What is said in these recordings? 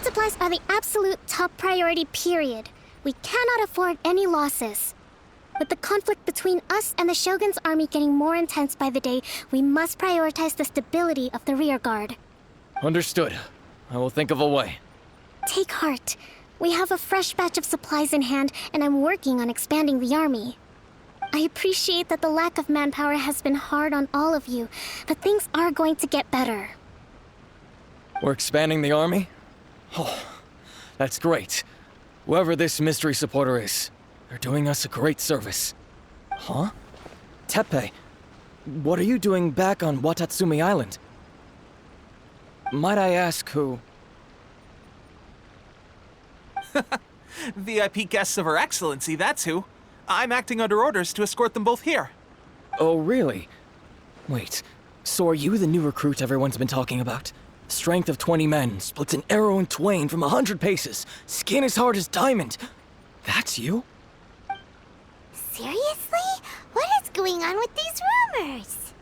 Food supplies are the absolute top priority, period. We cannot afford any losses. With the conflict between us and the Shogun's army getting more intense by the day, we must prioritize the stability of the rear guard. Understood. I will think of a way. Take heart. We have a fresh batch of supplies in hand, and I'm working on expanding the army. I appreciate that the lack of manpower has been hard on all of you, but things are going to get better. We're expanding the army? Oh, that's great. Whoever this mystery supporter is, they're doing us a great service. Huh? Teppei, what are you doing back on Watatsumi Island? Might I ask who? VIP guests of Her Excellency, that's who. I'm acting under orders to escort them both here. Oh, really? Wait, so are you the new recruit everyone's been talking about? Strength of 20 men, splits an arrow in twain from 100 paces, skin as hard as diamond. That's you? Seriously? What is going on with these rumors?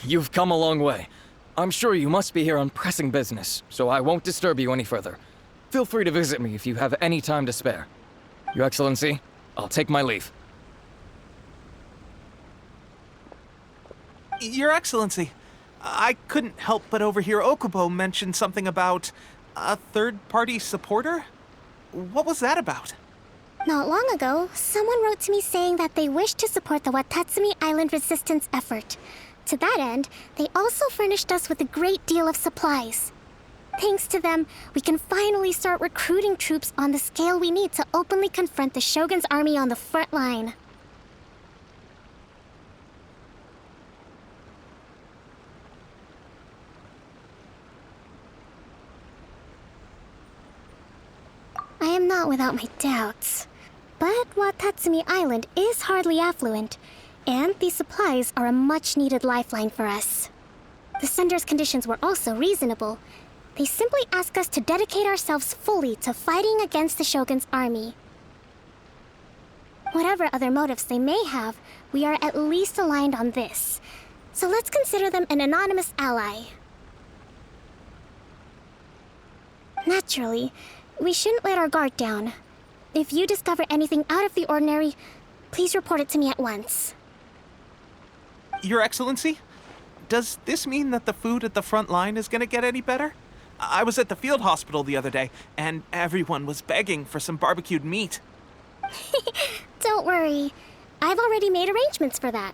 You've come a long way. I'm sure you must be here on pressing business, so I won't disturb you any further. Feel free to visit me if you have any time to spare. Your Excellency, I'll take my leave. Your Excellency, I couldn't help but overhear Okubo mention something about a third-party supporter? What was that about? Not long ago, someone wrote to me saying that they wish to support the Watatsumi Island resistance effort. To that end, they also furnished us with a great deal of supplies. Thanks to them, we can finally start recruiting troops on the scale we need to openly confront the Shogun's army on the front line. I am not without my doubts. But Watatsumi Island is hardly affluent, and these supplies are a much-needed lifeline for us. The sender's conditions were also reasonable. They simply ask us to dedicate ourselves fully to fighting against the Shogun's army. Whatever other motives they may have, we are at least aligned on this. So let's consider them an anonymous ally. Naturally, we shouldn't let our guard down. If you discover anything out of the ordinary, please report it to me at once. Your Excellency, does this mean that the food at the front line is gonna get any better? I was at the field hospital the other day, and everyone was begging for some barbecued meat. Don't worry. I've already made arrangements for that.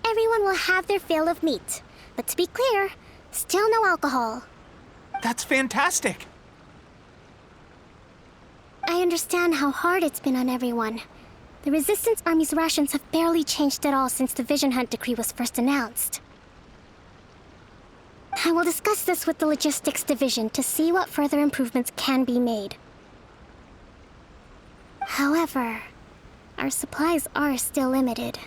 Everyone will have their fill of meat. But to be clear, still no alcohol. That's fantastic! I understand how hard it's been on everyone. The Resistance Army's rations have barely changed at all since the Vision Hunt decree was first announced. I will discuss this with the Logistics Division to see what further improvements can be made. However, our supplies are still limited.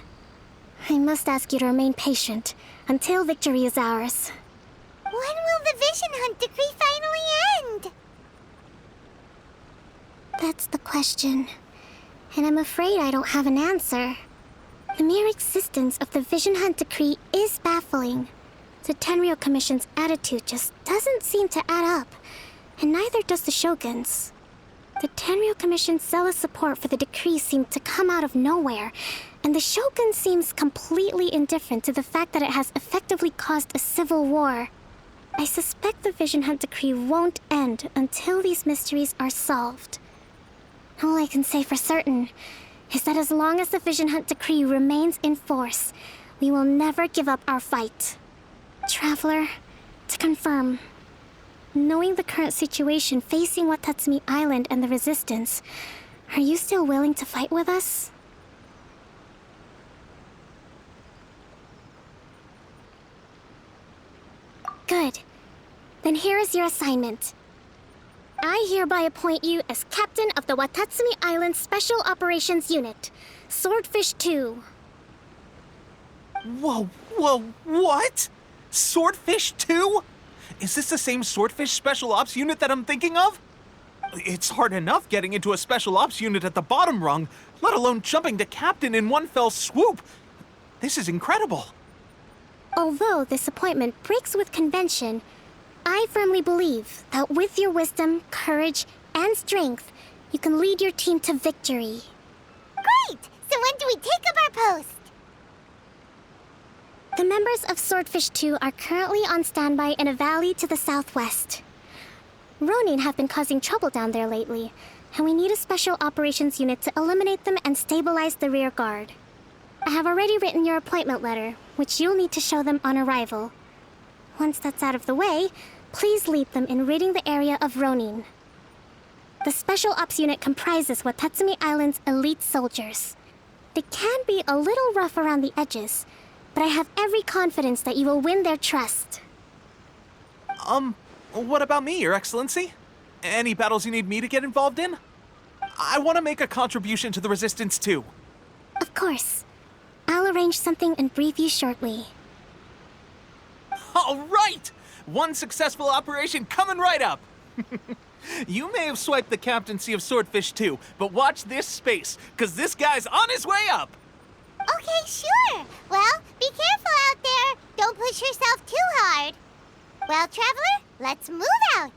I must ask you to remain patient until victory is ours. When will the Vision Hunt decree finally end? That's the question. And I'm afraid I don't have an answer. The mere existence of the Vision Hunt decree is baffling. The Tenryou Commission's attitude just doesn't seem to add up, and neither does the Shogun's. The Tenryou Commission's zealous support for the decree seemed to come out of nowhere, and the Shogun seems completely indifferent to the fact that it has effectively caused a civil war. I suspect the Vision Hunt decree won't end until these mysteries are solved. All I can say for certain is that as long as the Vision Hunt decree remains in force, we will never give up our fight. Traveler, to confirm, knowing the current situation facing Watatsumi Island and the Resistance, are you still willing to fight with us? Good. Then here is your assignment. I hereby appoint you as captain of the Watatsumi Island Special Operations Unit, Swordfish 2. Whoa, what? Swordfish 2? Is this the same Swordfish Special Ops unit that I'm thinking of? It's hard enough getting into a Special Ops unit at the bottom rung, let alone jumping to captain in one fell swoop. This is incredible. Although this appointment breaks with convention, I firmly believe that with your wisdom, courage, and strength, you can lead your team to victory. Great! So when do we take up our post? The members of Swordfish 2 are currently on standby in a valley to the southwest. Ronin have been causing trouble down there lately, and we need a special operations unit to eliminate them and stabilize the rear guard. I have already written your appointment letter, which you'll need to show them on arrival. Once that's out of the way, please lead them in ridding the area of Ronin. The Special Ops unit comprises Watatsumi Island's elite soldiers. They can be a little rough around the edges, but I have every confidence that you will win their trust. What about me, Your Excellency? Any battles you need me to get involved in? I want to make a contribution to the Resistance too. Of course. I'll arrange something and brief you shortly. All right! One successful operation coming right up! You may have swiped the captaincy of Swordfish 2, but watch this space, because this guy's on his way up! Okay, sure. Well, be careful out there. Don't push yourself too hard. Well, Traveler, let's move out.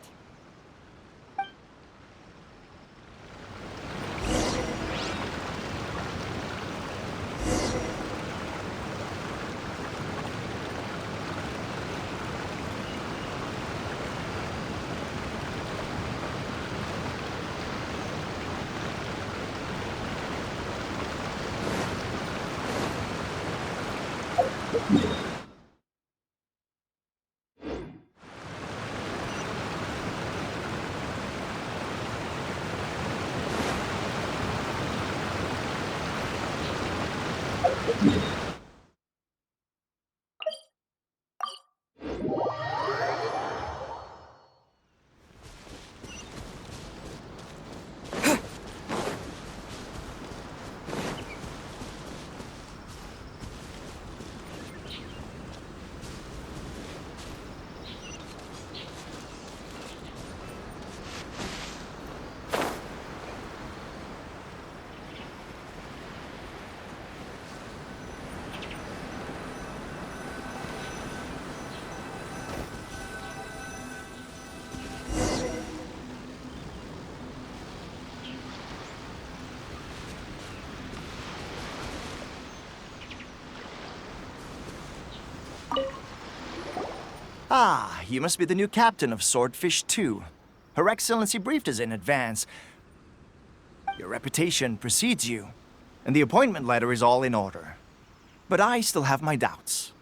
Ah, you must be the new captain of Swordfish 2. Her Excellency briefed us in advance. Your reputation precedes you, and the appointment letter is all in order. But I still have my doubts.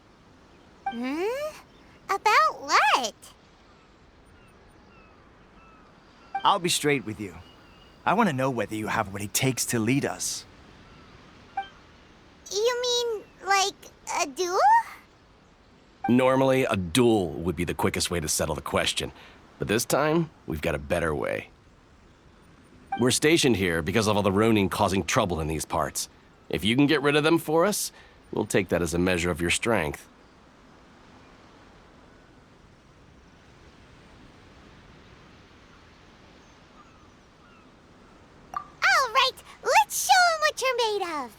About what? I'll be straight with you. I want to know whether you have what it takes to lead us. You mean, like, a duel? Normally, a duel would be the quickest way to settle the question. But this time, we've got a better way. We're stationed here because of all the Ronin causing trouble in these parts. If you can get rid of them for us, we'll take that as a measure of your strength. All right, let's show 'em what you're made of.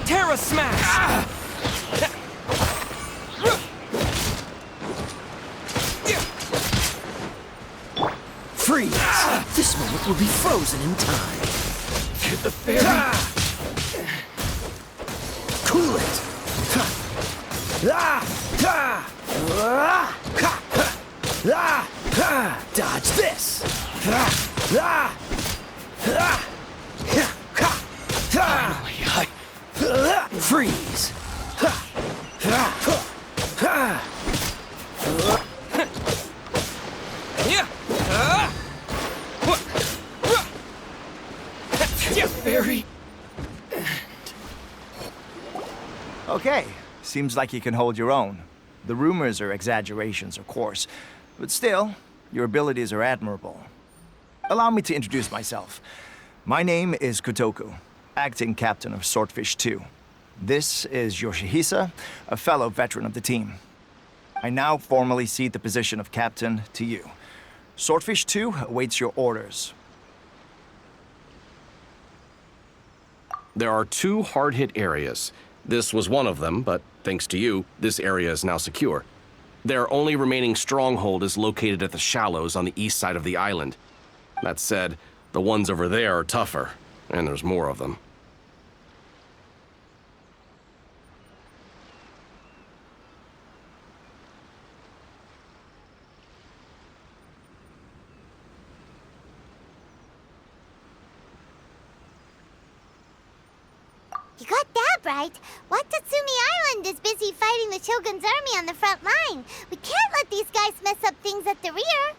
Terra Smash! Freeze! This moment will be frozen in time. The fairy! Cool it! Dodge this! Freeze! Fairy! Okay, seems like you can hold your own. The rumors are exaggerations, of course, but still, your abilities are admirable. Allow me to introduce myself. My name is Kotoku, acting captain of Swordfish 2. This is Yoshihisa, a fellow veteran of the team. I now formally cede the position of captain to you. Swordfish 2 awaits your orders. There are 2 hard-hit areas. This was one of them, but thanks to you, this area is now secure. Their only remaining stronghold is located at the shallows on the east side of the island. That said, the ones over there are tougher, and there's more of them. You got that right. Watatsumi Island is busy fighting the Shogun's army on the front line. We can't let these guys mess up things at the rear.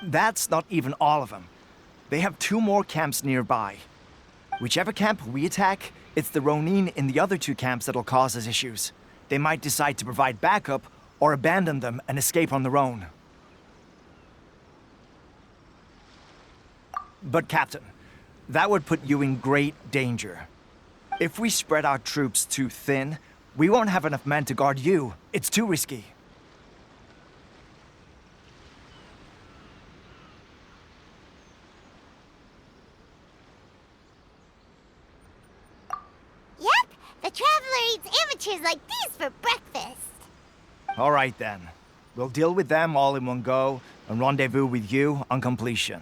That's not even all of them. They have 2 more camps nearby. Whichever camp we attack, it's the Ronin in the other 2 camps that'll cause us issues. They might decide to provide backup or abandon them and escape on their own. But Captain, that would put you in great danger. If we spread our troops too thin, we won't have enough men to guard you. It's too risky. Yep, the Traveler eats amateurs like these for breakfast. All right then. We'll deal with them all in one go and rendezvous with you on completion.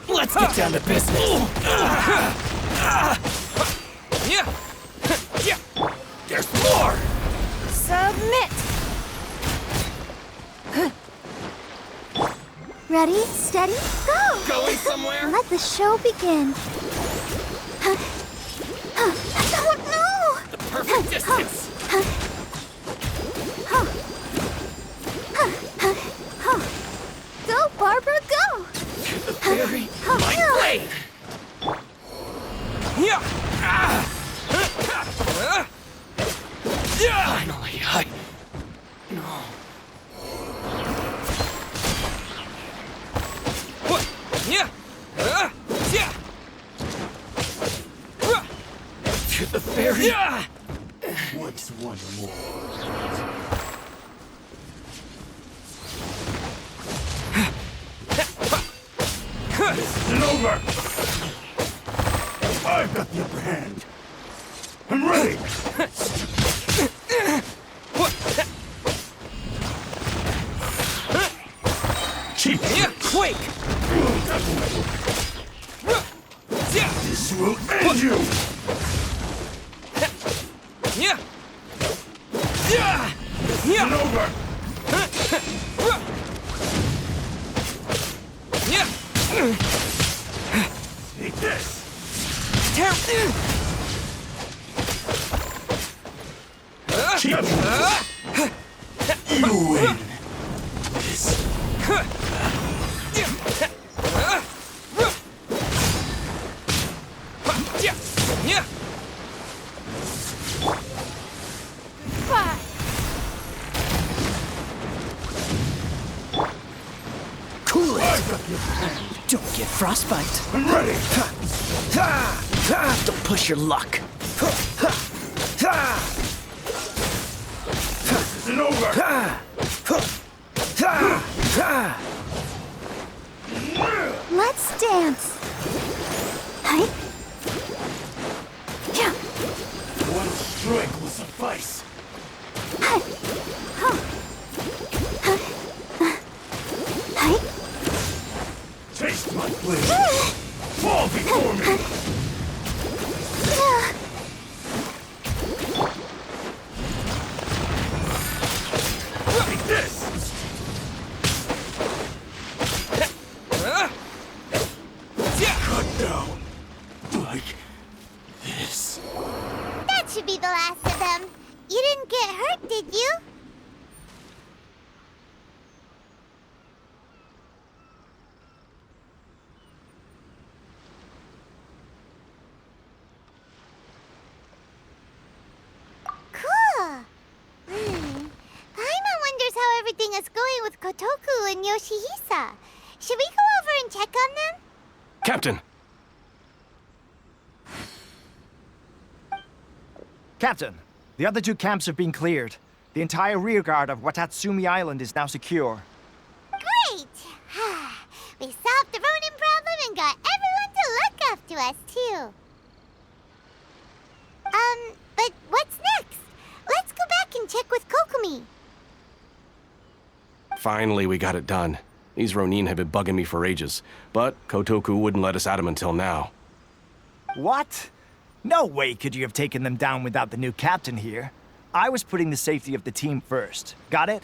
Let's get down to business. There's more! Submit! Ready, steady, go! Going somewhere? Let the show begin. Oh no! The perfect distance! Go, Barbara, go! The fairy, my blade! Finally, to the fairy! What's one more? This isn't over! I've got the upper hand. I'm ready! Cheap! Quake! This will end you! This isn't over! Take this! Cheap! You win! This... Cool it! Don't get frostbite. I'm ready! Don't push your luck. This isn't over! Let's dance. Hi. Yeah. One strike will suffice. Hi. Hi. Taste my blade. Fall before me. Like this. Cut down. Like this. That should be the last of them. You didn't get hurt, did you? Cool. Paimon wonders how everything is going with Kotoku and Yoshihisa. Should we go over and check on them? Captain! Captain, the other two camps have been cleared. The entire rearguard of Watatsumi Island is now secure. Great! We solved the Ronin problem and got everyone to look after us, too. But what's next? Let's go back and check with Kokomi. Finally, we got it done. These Ronin have been bugging me for ages, but Kotoku wouldn't let us at him until now. What? No way could you have taken them down without the new captain here. I was putting the safety of the team first. Got it?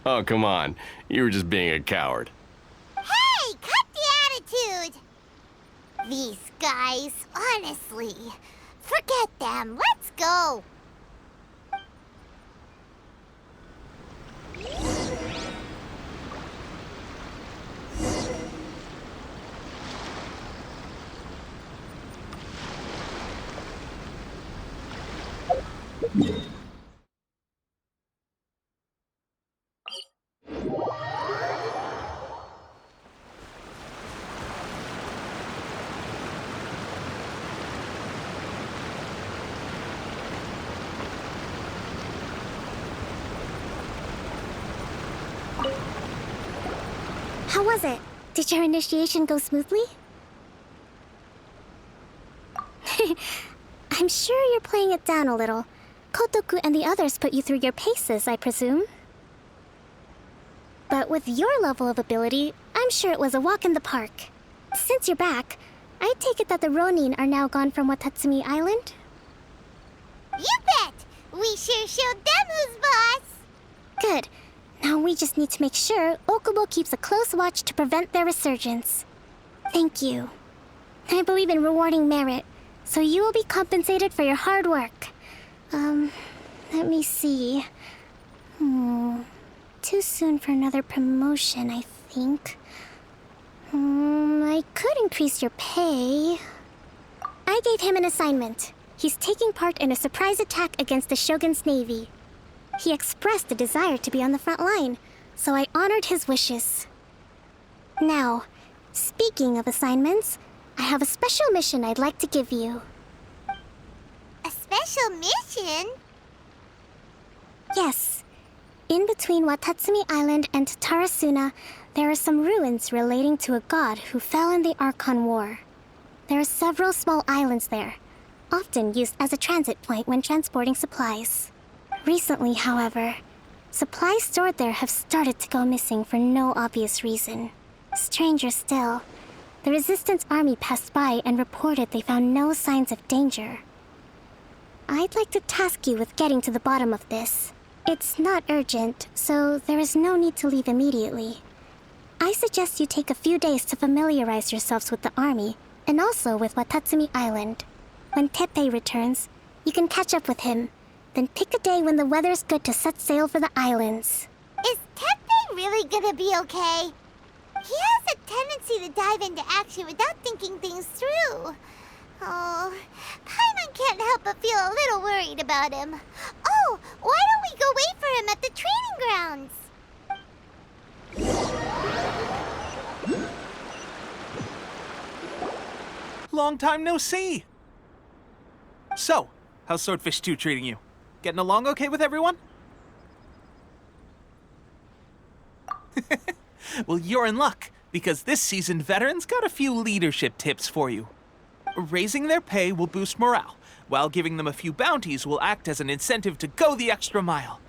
Oh, come on. You were just being a coward. Hey, cut the attitude! These guys, honestly. Forget them. Let's go. How was it? Did your initiation go smoothly? I'm sure you're playing it down a little. Kotoku and the others put you through your paces, I presume. But with your level of ability, I'm sure it was a walk in the park. Since you're back, I take it that the Ronin are now gone from Watatsumi Island? You bet! We sure showed them who's boss! Good. Now we just need to make sure Okubo keeps a close watch to prevent their resurgence. Thank you. I believe in rewarding merit, so you will be compensated for your hard work. Let me see. Too soon for another promotion, I think. I could increase your pay. I gave him an assignment. He's taking part in a surprise attack against the Shogun's navy. He expressed a desire to be on the front line, so I honored his wishes. Now, speaking of assignments, I have a special mission I'd like to give you. A special mission? Yes. In between Watatsumi Island and Tarasuna, there are some ruins relating to a god who fell in the Archon War. There are several small islands there, often used as a transit point when transporting supplies. Recently, however, supplies stored there have started to go missing for no obvious reason. Stranger still, the Resistance army passed by and reported they found no signs of danger. I'd like to task you with getting to the bottom of this. It's not urgent, so there is no need to leave immediately. I suggest you take a few days to familiarize yourselves with the army, and also with Watatsumi Island. When Teppei returns, you can catch up with him. Then pick a day when the weather's good to set sail for the islands. Is Teppei really gonna be okay? He has a tendency to dive into action without thinking things through. Oh, Paimon can't help but feel a little worried about him. Oh, why don't we go wait for him at the training grounds? Long time no see. So, how's Swordfish 2 treating you? Getting along okay with everyone? Well, you're in luck, because this seasoned veteran's got a few leadership tips for you. Raising their pay will boost morale, while giving them a few bounties will act as an incentive to go the extra mile.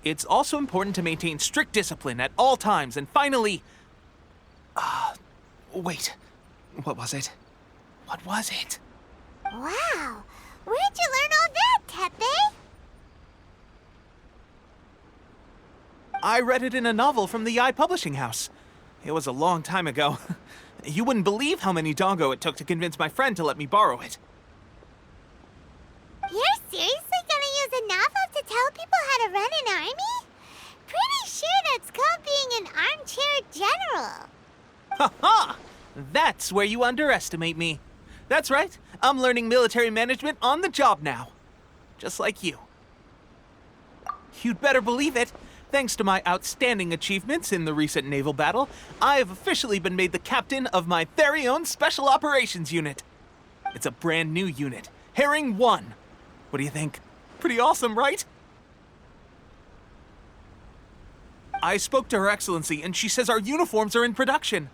It's also important to maintain strict discipline at all times, and finally... wait. What was it? What was it? Wow! Where'd you learn all that, Tepe? I read it in a novel from the Eye Publishing House. It was a long time ago. You wouldn't believe how many dongo it took to convince my friend to let me borrow it. You're seriously gonna use a novel to tell people how to run an army? Pretty sure that's called being an armchair general. Ha ha! That's where you underestimate me. That's right, I'm learning military management on the job now. Just like you. You'd better believe it. Thanks to my outstanding achievements in the recent naval battle, I have officially been made the captain of my very own Special Operations Unit. It's a brand new unit, Herring 1. What do you think? Pretty awesome, right? I spoke to Her Excellency, and she says our uniforms are in production.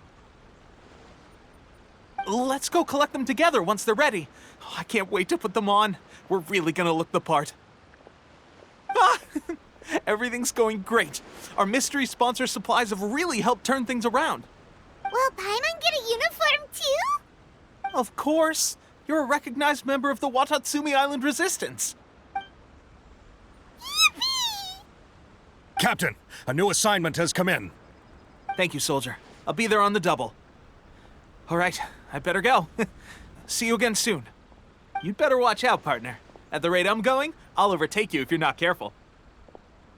Let's go collect them together once they're ready. I can't wait to put them on. We're really gonna look the part. Ah! Everything's going great. Our mystery sponsor supplies have really helped turn things around. Will Paimon get a uniform too? Of course. You're a recognized member of the Watatsumi Island Resistance. Yippee! Captain, a new assignment has come in. Thank you, soldier. I'll be there on the double. All right, I better go. See you again soon. You'd better watch out, partner. At the rate I'm going, I'll overtake you if you're not careful.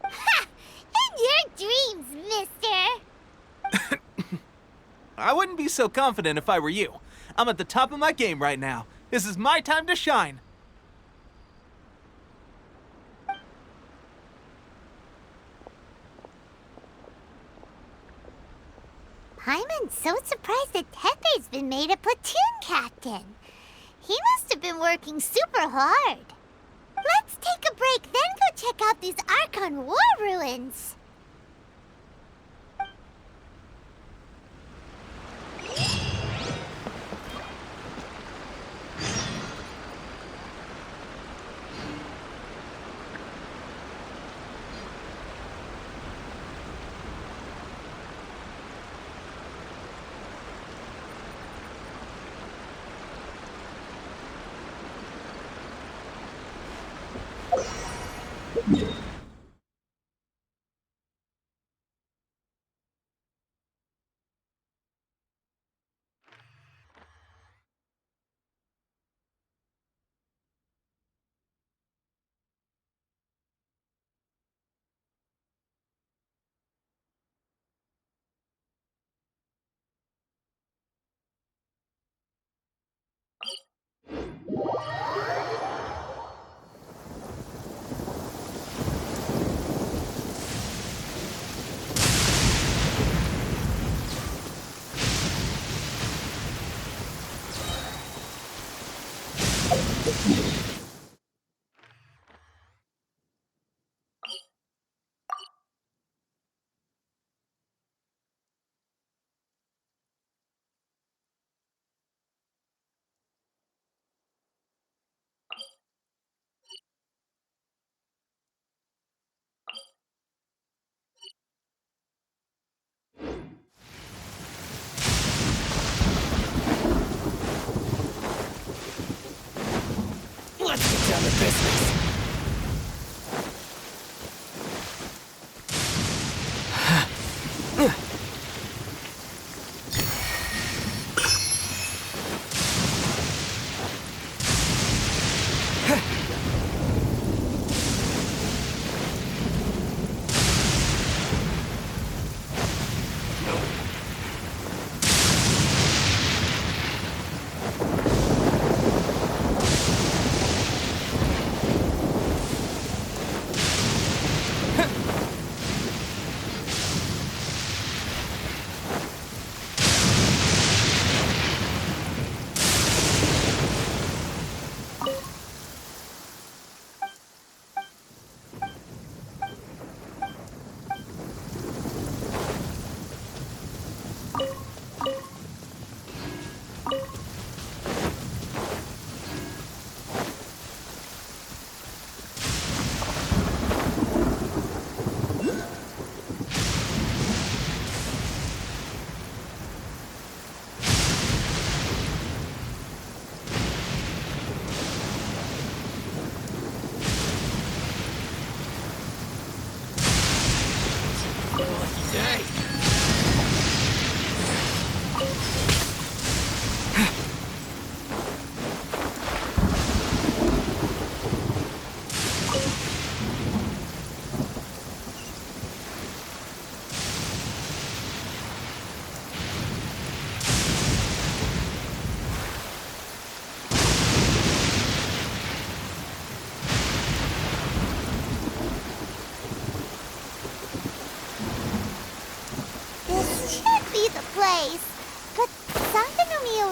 Ha! In your dreams, mister! I wouldn't be so confident if I were you. I'm at the top of my game right now. This is my time to shine. Paimon's so surprised that Tepe's been made a platoon captain. He must have been working super hard. Let's take a break, then go check out these Archon War ruins.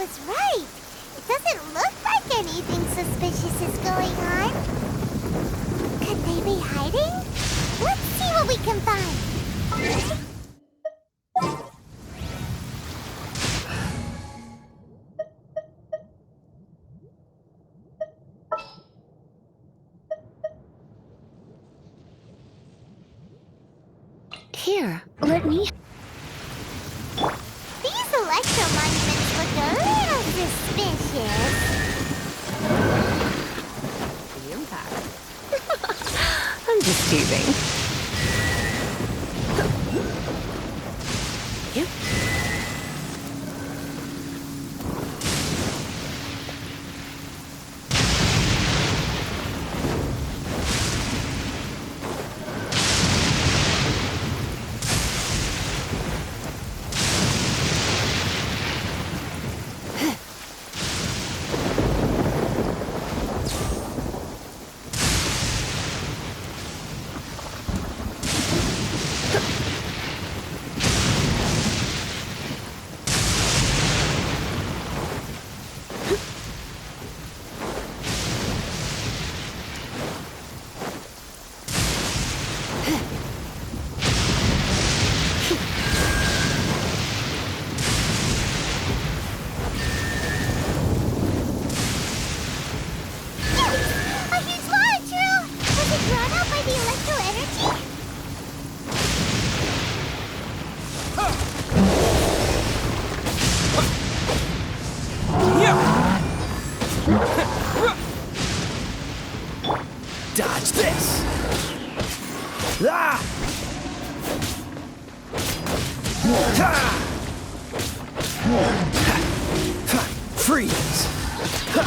was right. It doesn't look like anything suspicious is going on. Could they be hiding? Let's see what we can find. Here, let me... These electro monuments look a little suspicious. The impact. I'm just teasing. Yep. Dodge this! Ah! Ha! Ha! Freeze! Ha!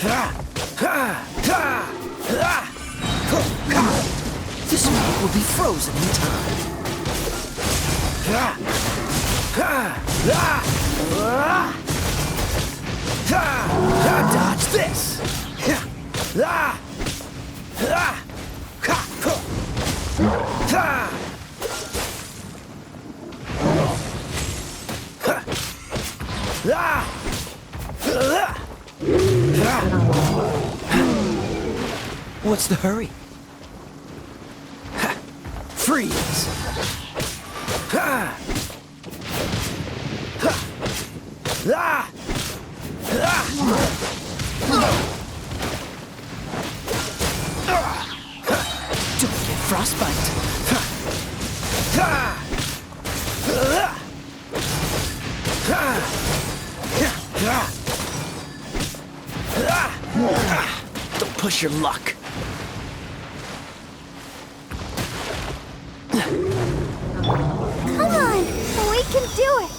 Ha! Ha! Ha! Ha! This one will be frozen in time. Ha! Ha! Ha! Ha! Ha! Dodge this! Ha! Ha! Ha! Ha! Ha! What's the hurry? Freeze! Ha! Ha! Don't get frostbite. Don't push your luck. Come on, we can do it.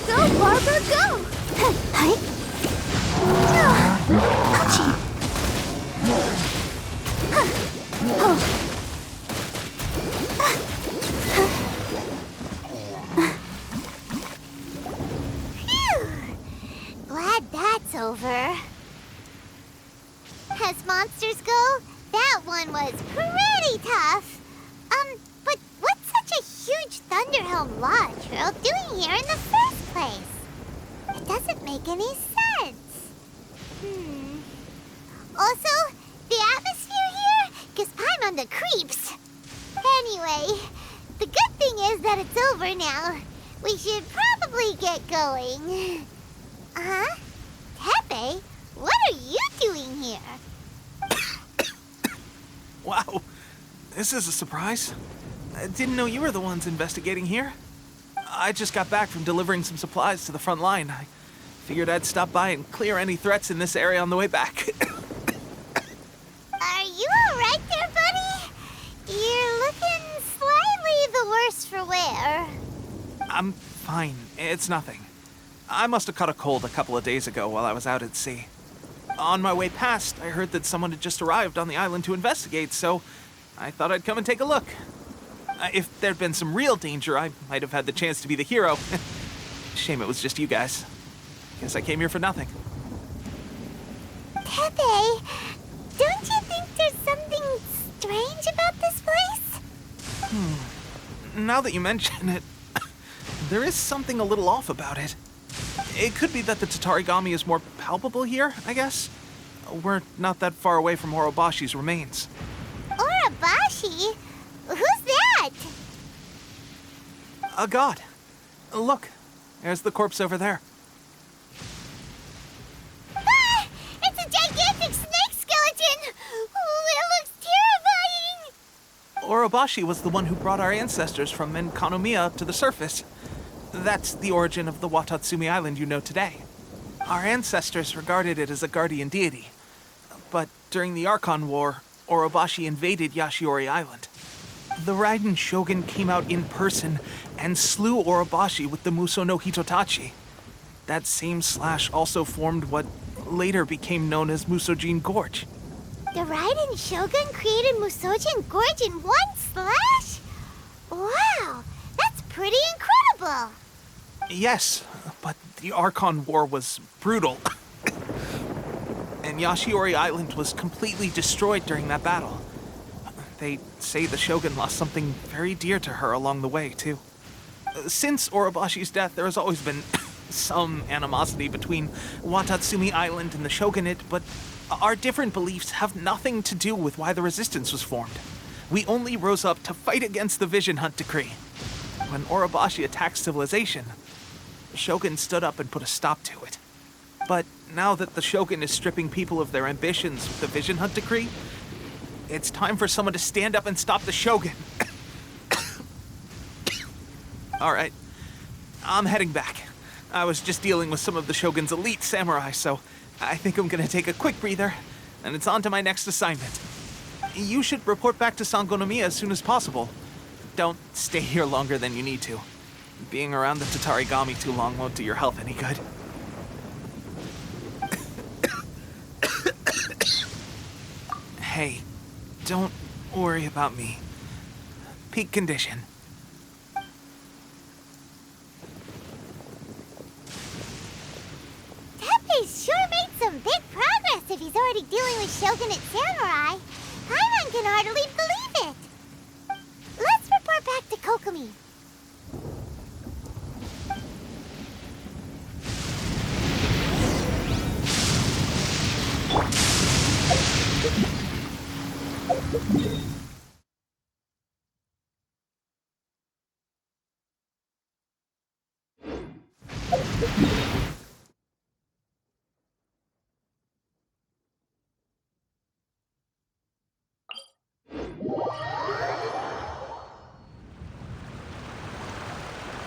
Go, Barbara, go! Glad that's over. As monsters go, that one was pretty tough. But what's such a huge Thunderhelm Lodge Hero doing here in the first place? It doesn't make any sense. Also, the atmosphere here gives Paimon the creeps. Anyway, the good thing is that it's over now. We should probably get going. Tepe, what are you doing here? Wow, this is a surprise. I didn't know you were the ones investigating here. I just got back from delivering some supplies to the front line. I figured I'd stop by and clear any threats in this area on the way back. Are you alright there, buddy? You're looking slightly the worse for wear. I'm fine. It's nothing. I must have caught a cold a couple of days ago while I was out at sea. On my way past, I heard that someone had just arrived on the island to investigate, so I thought I'd come and take a look. If there'd been some real danger, I might have had the chance to be the hero. Shame it was just you guys. Guess I came here for nothing. Pepe, don't you think there's something strange about this place? Now that you mention it, there is something a little off about it. It could be that the Tatarigami is more palpable here, I guess. We're not that far away from Orobashi's remains. Orobashi? Who's that? A god. Look, there's the corpse over there. Ah! It's a gigantic snake skeleton! Oh, it looks terrifying! Orobashi was the one who brought our ancestors from Sangonomiya to the surface. That's the origin of the Watatsumi Island you know today. Our ancestors regarded it as a guardian deity. But during the Archon War, Orobashi invaded Yashiori Island. The Raiden Shogun came out in person and slew Orobashi with the Muso no Hitotachi. That same slash also formed what later became known as Musojin Gorge. The Raiden Shogun created Musojin Gorge in one slash? Wow, that's pretty incredible! Yes, but the Archon War was brutal. And Yashiori Island was completely destroyed during that battle. They say the Shogun lost something very dear to her along the way, too. Since Orobashi's death, there has always been some animosity between Watatsumi Island and the Shogunate, but our different beliefs have nothing to do with why the resistance was formed. We only rose up to fight against the Vision Hunt Decree. When Orobashi attacked civilization, the Shogun stood up and put a stop to it. But now that the Shogun is stripping people of their ambitions with the Vision Hunt Decree, it's time for someone to stand up and stop the Shogun. All right, I'm heading back. I was just dealing with some of the Shogun's elite samurai, so I think I'm gonna take a quick breather, and it's on to my next assignment. You should report back to Sangonomiya as soon as possible. Don't stay here longer than you need to. Being around the Tatarigami too long won't do your health any good. Hey, don't worry about me. Peak condition. Pepe's sure made some big progress if he's already dealing with Shogunate samurai. Paimon can hardly believe it. Let's report back to Kokomi.